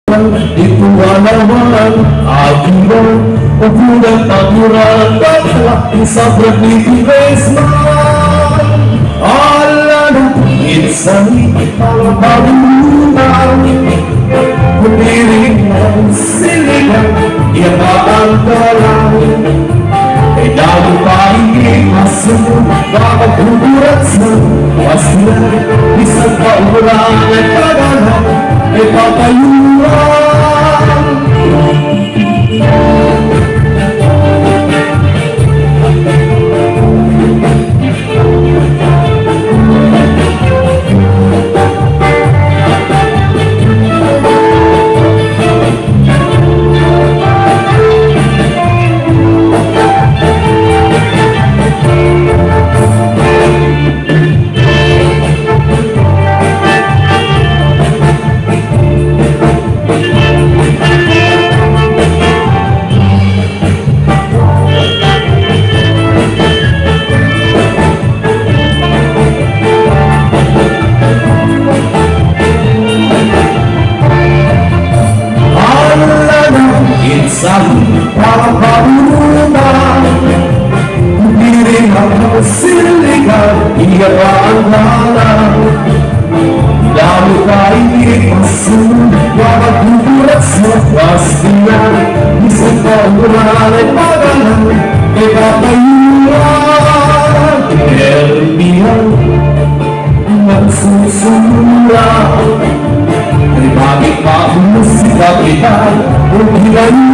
Ito naman aking upunan paturan at sa pagkikibes man. Alala minsan pagbabunan kumiring ng siligan iyamaan ka lang. Kay dami pa hindi masunod makapagburat sa pasilan isang paulan at pagana ay papayuran. Para pamunutan hindi rin ang siligan iyabaan lang. Dami ka hindi masunod makapagburat sa pastilan isang paulan ay pagalan ay papayuran. Ermihan nagsusumula ay bakit pa umusika kita kung hinayuran.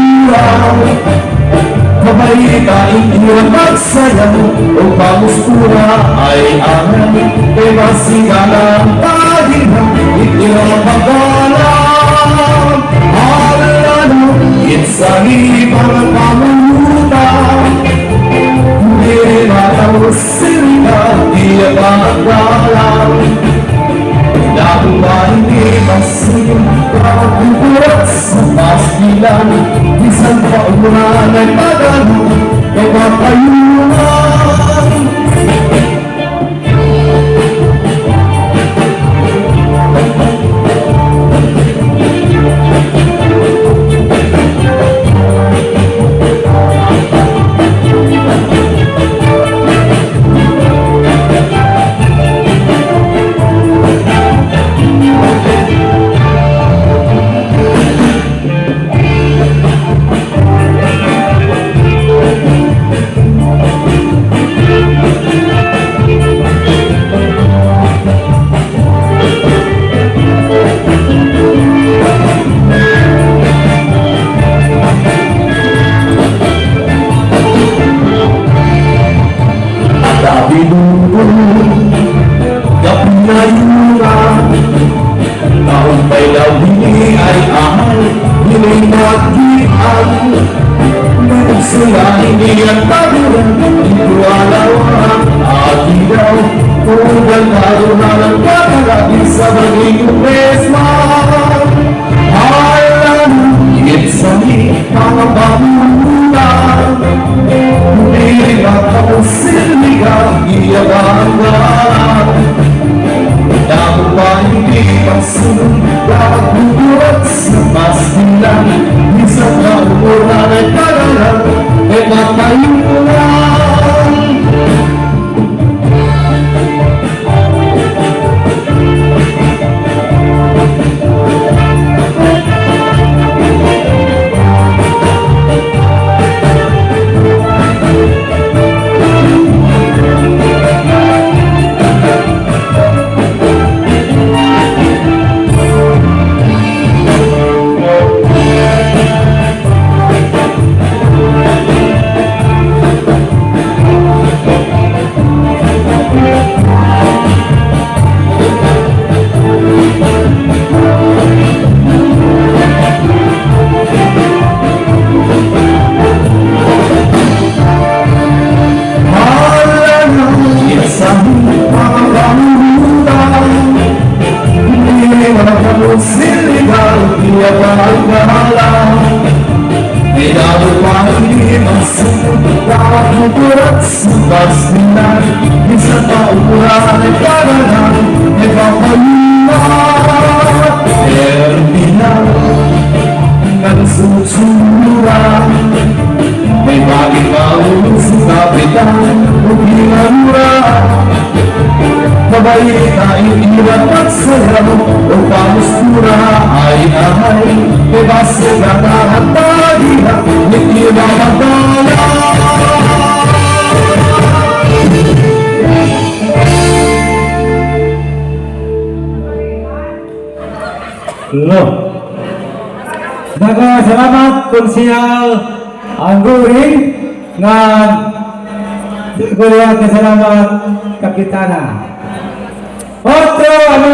Mabalita hindi ang magsayaw o pamustura ay amin ay masigalang pahinang hindi ang paggalang. Alala insani parang pamulutan hindi rin matang sila di ang paggalang. Dahil ba hindi masin pagbuburat sa pastilan isang paulan ay pagano ay mapayunan. Taong-tay lawini ay ahal, nila'y nagian. Sila hindi ang tagulan, ito alawang ating daw. Kung gandaro na lang kakalagi sa bagay yung besman. Alam, itsani, mga pamulan. Hindi ako siligang iyabangan. Dahil ba hindi masunod pagbuburat sa pastilan isang paulan ay pagalan ay mapayunan. Siligang iyabangan. May dami pa hindi masunod pagbuburat sa pastilan isang paulan ay pagalan ay papayunan. Terminal Uginganura Kabaita iiwan magsayaw O pamustura ay bebas segala tadiha Iiwan magdala Loh, salamat konsyal Angguring ngan kuliah kesalamat kapitana. Otro ano